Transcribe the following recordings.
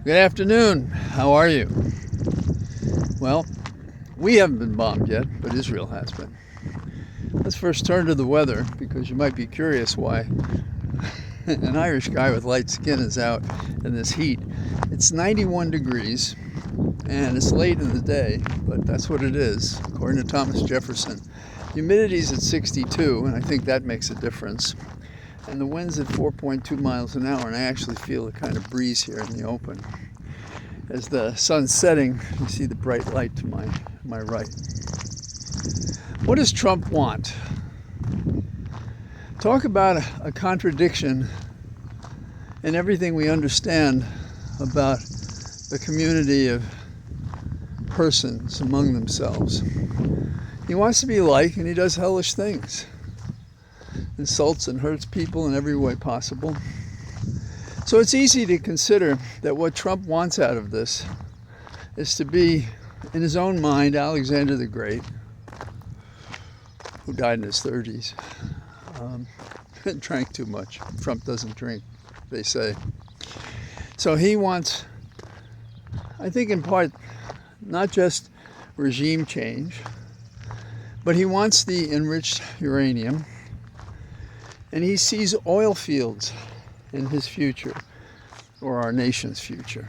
Good afternoon. How are you? Well, we haven't been bombed yet, but Israel has been. Let's first turn to the weather, because you might be curious why an Irish guy with light skin is out in this heat. It's 91 degrees, and it's late in the day, but that's what it is, according to Thomas Jefferson. Humidity's at 62, and I think that makes a difference. And the wind's at 4.2 miles an hour, and I actually feel a kind of breeze here in the open. As the sun's setting, you see the bright light to my right. What does Trump want? Talk about a contradiction in everything we understand about the community of persons among themselves. He wants to be liked, and he does hellish things. Insults and hurts people in every way possible. So it's easy to consider that what Trump wants out of this is to be, in his own mind, Alexander the Great, who died in his 30s, drank too much. Trump doesn't drink, they say. So he wants, I think in part, not just regime change, but he wants the enriched uranium. And he sees oil fields in his future, or our nation's future.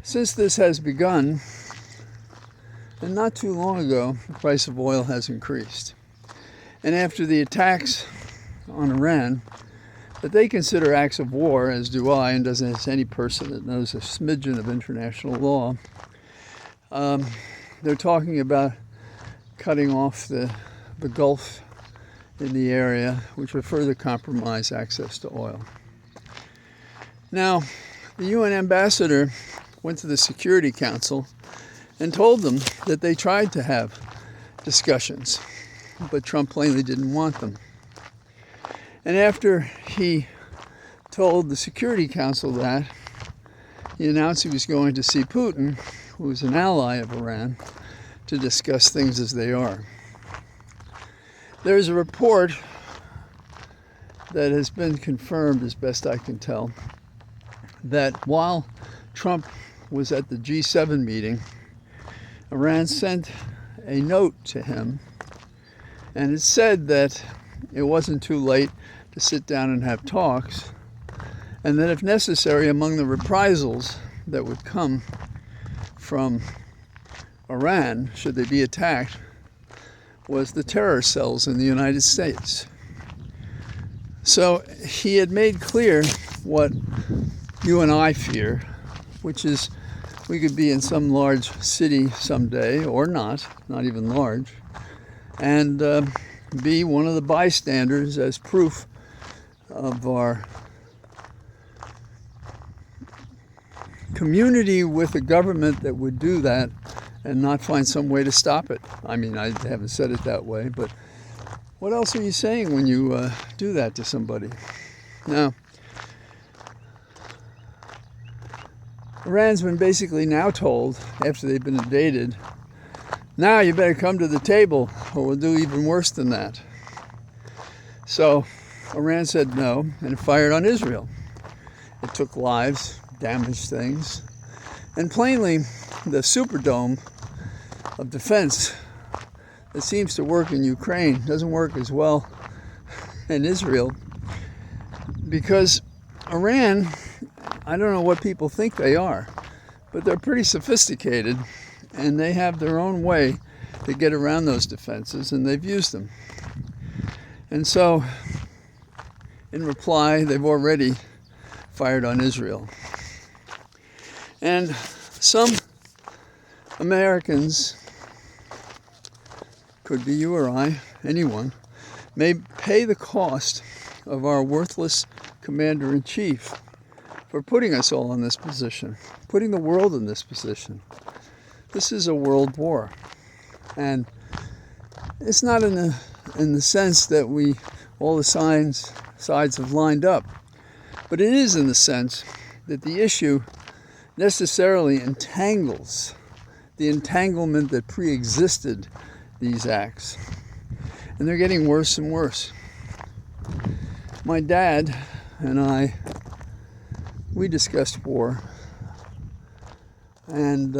Since this has begun, and not too long ago, the price of oil has increased. And after the attacks on Iran, that they consider acts of war, as do I, and does any person that knows a smidgen of international law, they're talking about cutting off the Gulf in the area, which would further compromise access to oil. Now, the UN ambassador went to the Security Council and told them that they tried to have discussions, but Trump plainly didn't want them. And after he told the Security Council that, he announced he was going to see Putin, who is an ally of Iran, to discuss things as they are. There's a report that has been confirmed, as best I can tell, that while Trump was at the G7 meeting, Iran sent a note to him, and it said that it wasn't too late to sit down and have talks, and that if necessary, among the reprisals that would come from Iran, should they be attacked, was the terror cells in the United States. So he had made clear what you and I fear, which is we could be in some large city someday, or not even large, and be one of the bystanders as proof of our community with a government that would do that and not find some way to stop it. I mean, I haven't said it that way, but what else are you saying when you do that to somebody? Now, Iran's been basically now told, after they've been invaded, now you better come to the table or we'll do even worse than that. So Iran said no, and it fired on Israel. It took lives, damaged things, and plainly the Superdome of defense that seems to work in Ukraine doesn't work as well in Israel, because Iran, I don't know what people think they are, but they're pretty sophisticated, and they have their own way to get around those defenses, and they've used them. And so, in reply, they've already fired on Israel. And some Americans, could be you or I, anyone, may pay the cost of our worthless commander-in-chief for putting us all in this position, putting the world in this position. This is a world war. And it's not in the sense that all the sides have lined up, but it is in the sense that the issue necessarily entangles the entanglement that pre-existed these acts. And they're getting worse and worse. My dad and I we discussed war, and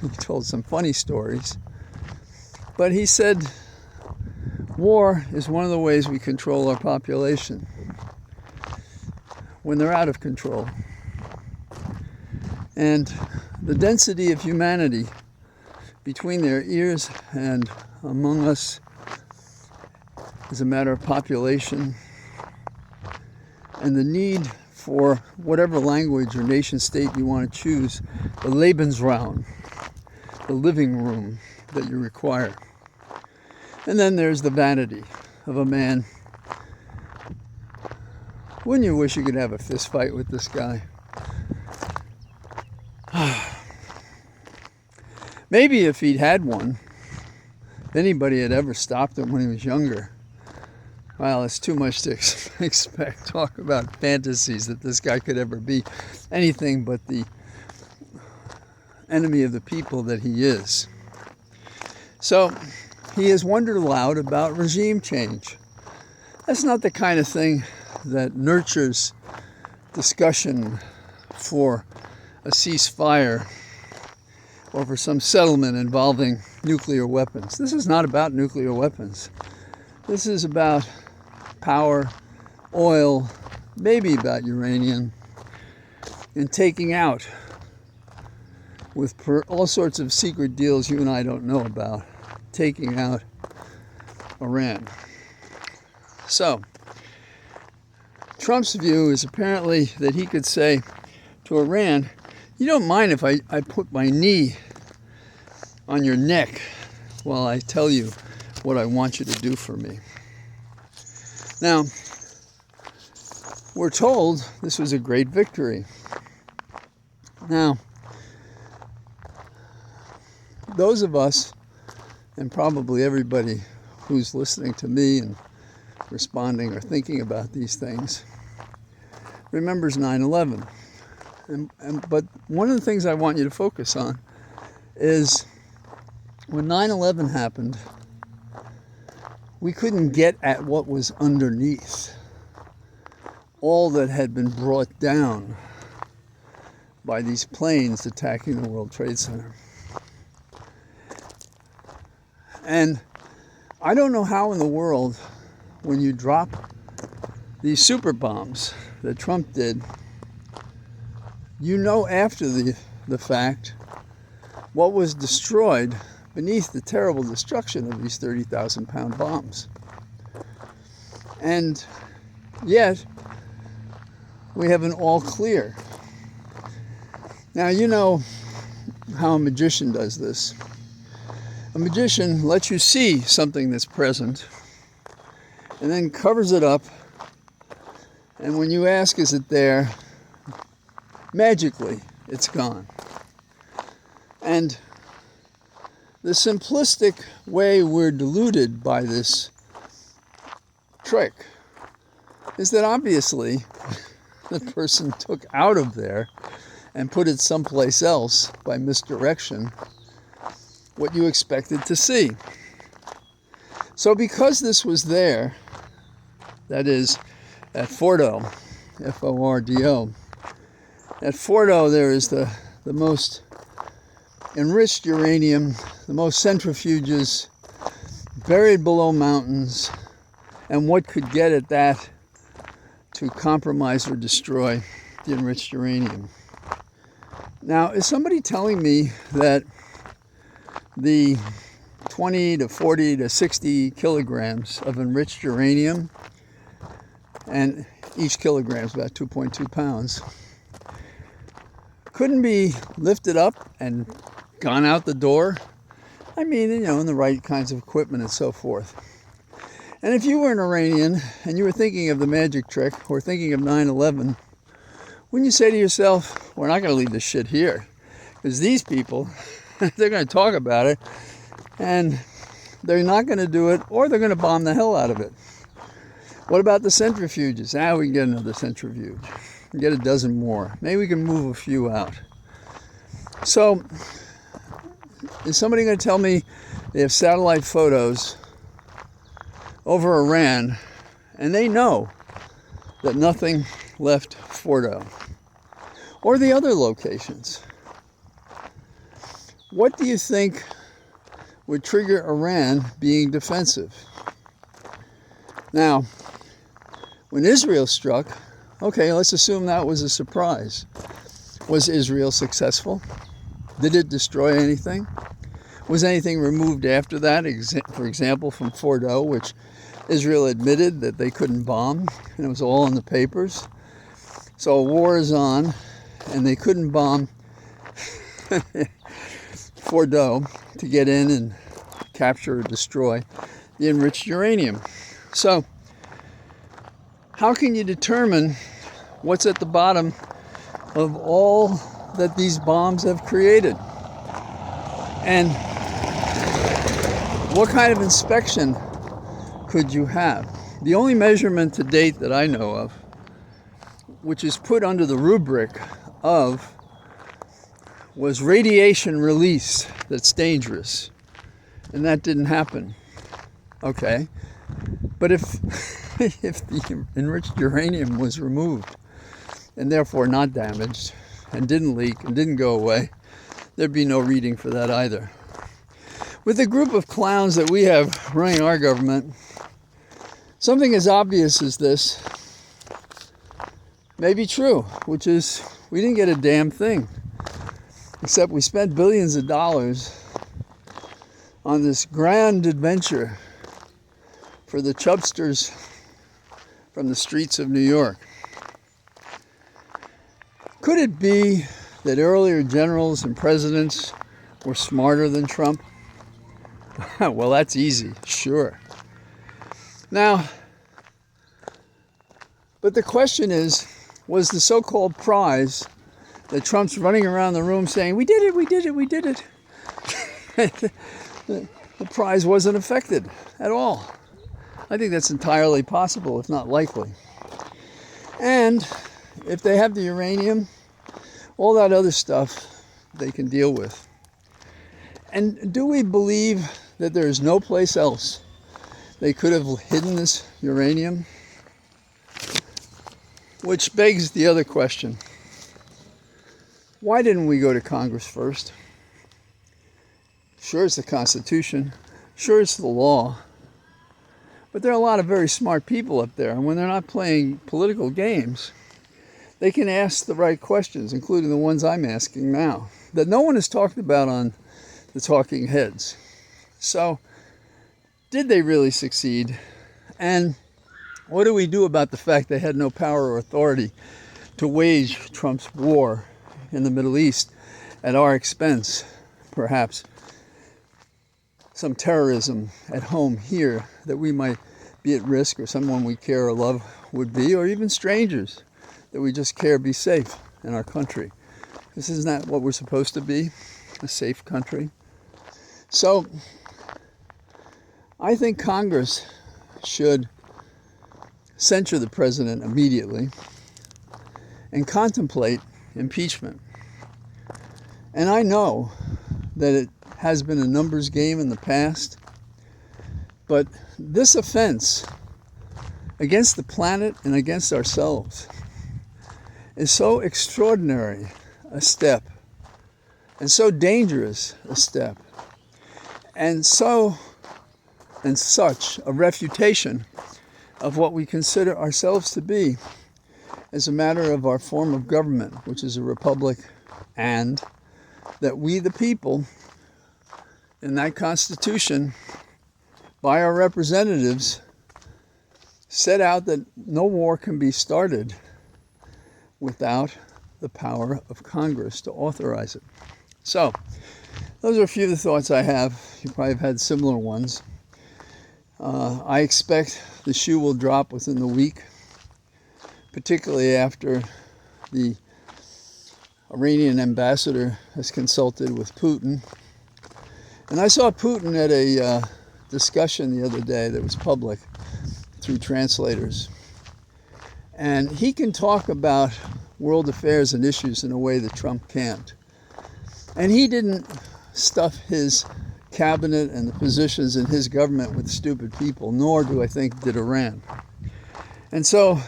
he told some funny stories. But he said war is one of the ways we control our population when they're out of control. And the density of humanity between their ears and among us is a matter of population, and the need for whatever language or nation state you want to choose, the Lebensraum, the living room that you require. And then there's the vanity of a man. Wouldn't you wish you could have a fist fight with this guy? Maybe if he'd had one, if anybody had ever stopped him when he was younger. Well, it's too much to expect. Talk about fantasies that this guy could ever be anything but the enemy of the people that he is. So he has wondered aloud about regime change. That's not the kind of thing that nurtures discussion for a ceasefire or for some settlement involving nuclear weapons. This is not about nuclear weapons. This is about power, oil, maybe about uranium, and taking out, with all sorts of secret deals you and I don't know about, taking out Iran. So, Trump's view is apparently that he could say to Iran, you don't mind if I put my knee on your neck while I tell you what I want you to do for me. Now, we're told this was a great victory. Now, those of us, and probably everybody who's listening to me and responding or thinking about these things, remembers 9/11. But one of the things I want you to focus on is when 9/11 happened, we couldn't get at what was underneath, all that had been brought down by these planes attacking the World Trade Center. And I don't know how in the world, when you drop these super bombs that Trump did, you know after the fact what was destroyed beneath the terrible destruction of these 30,000-pound bombs. And yet, we have an all clear. Now, you know how a magician does this. A magician lets you see something that's present and then covers it up, and when you ask, is it there? Magically, it's gone. And the simplistic way we're deluded by this trick is that obviously the person took out of there and put it someplace else by misdirection what you expected to see. So because this was there, that is at Fordo, F-O-R-D-O, at Fordo there is the most enriched uranium, the most centrifuges, buried below mountains, and what could get at that to compromise or destroy the enriched uranium. Now, is somebody telling me that the 20 to 40 to 60 kilograms of enriched uranium, and each kilogram is about 2.2 pounds, couldn't be lifted up and gone out the door? I mean, you know, in the right kinds of equipment and so forth. And if you were an Iranian and you were thinking of the magic trick or thinking of 9/11, wouldn't you say to yourself, we're not going to leave this shit here? Because these people, they're going to talk about it, and they're not going to do it, or they're going to bomb the hell out of it. What about the centrifuges? We can get another centrifuge. We can get a dozen more. Maybe we can move a few out. So, is somebody going to tell me they have satellite photos over Iran, and they know that nothing left Fordo? or the other locations. What do you think would trigger Iran being defensive? Now, when Israel struck, okay, let's assume that was a surprise. Was Israel successful? Did it destroy anything? Was anything removed after that, for example, from Fordo, which Israel admitted that they couldn't bomb, and it was all in the papers? So a war is on, and they couldn't bomb Fordo to get in and capture or destroy the enriched uranium. So, how can you determine what's at the bottom of all that these bombs have created? And what kind of inspection could you have? The only measurement to date that I know of, which is put under the rubric of, was radiation release that's dangerous. And that didn't happen. Okay. But if the enriched uranium was removed and therefore not damaged and didn't leak and didn't go away, there'd be no reading for that either. With the group of clowns that we have running our government, something as obvious as this may be true, which is we didn't get a damn thing, except we spent billions of dollars on this grand adventure for the chubsters from the streets of New York. Could it be that earlier generals and presidents were smarter than Trump? Well, that's easy, sure. Now, but the question is, was the so-called prize that Trump's running around the room saying, we did it, we did it, we did it, the prize wasn't affected at all? I think that's entirely possible, if not likely. And if they have the uranium, all that other stuff they can deal with. And do we believe that there is no place else they could have hidden this uranium? Which begs the other question. Why didn't we go to Congress first? Sure, it's the Constitution. Sure, it's the law. But there are a lot of very smart people up there, and when they're not playing political games, they can ask the right questions, including the ones I'm asking now, that no one has talked about on the Talking Heads. So, did they really succeed? And what do we do about the fact they had no power or authority to wage Trump's war in the Middle East at our expense, perhaps? Some terrorism at home here that we might be at risk, or someone we care or love would be, or even strangers that we just care be safe in our country. This is not what we're supposed to be, a safe country. So I think Congress should censure the president immediately and contemplate impeachment. And I know that it has been a numbers game in the past, but this offense against the planet and against ourselves is so extraordinary a step, and so dangerous a step, and such a refutation of what we consider ourselves to be as a matter of our form of government, which is a republic, and that we the people in that Constitution, by our representatives, set out that no war can be started without the power of Congress to authorize it. So, those are a few of the thoughts I have. You probably have had similar ones. I expect the shoe will drop within the week, particularly after the Iranian ambassador has consulted with Putin. And I saw Putin at a discussion the other day that was public through translators. And he can talk about world affairs and issues in a way that Trump can't. And he didn't stuff his cabinet and the positions in his government with stupid people, nor do I think did Iran. And so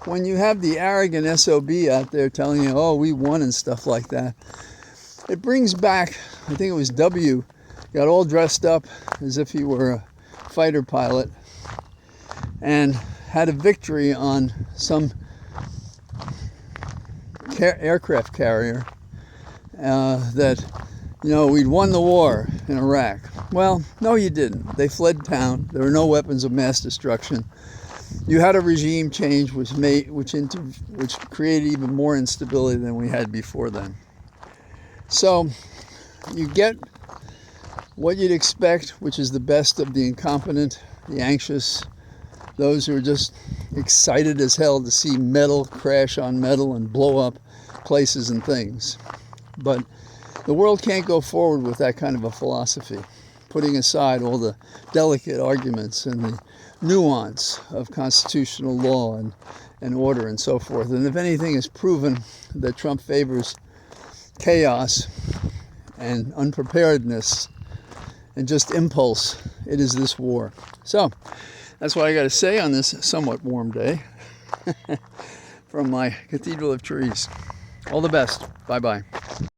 when you have the arrogant SOB out there telling you, oh, we won and stuff like that, it brings back, I think it was W, got all dressed up as if he were a fighter pilot and had a victory on some aircraft carrier that, you know, we'd won the war in Iraq. Well, no, you didn't. They fled town. There were no weapons of mass destruction. You had a regime change which created even more instability than we had before then. So you get what you'd expect, which is the best of the incompetent, the anxious, those who are just excited as hell to see metal crash on metal and blow up places and things. But the world can't go forward with that kind of a philosophy, putting aside all the delicate arguments and the nuance of constitutional law and order and so forth. And if anything is proven that Trump favors chaos and unpreparedness and just impulse, it is this war. So that's what I got to say on this somewhat warm day from my Cathedral of Trees. All the best. Bye-bye.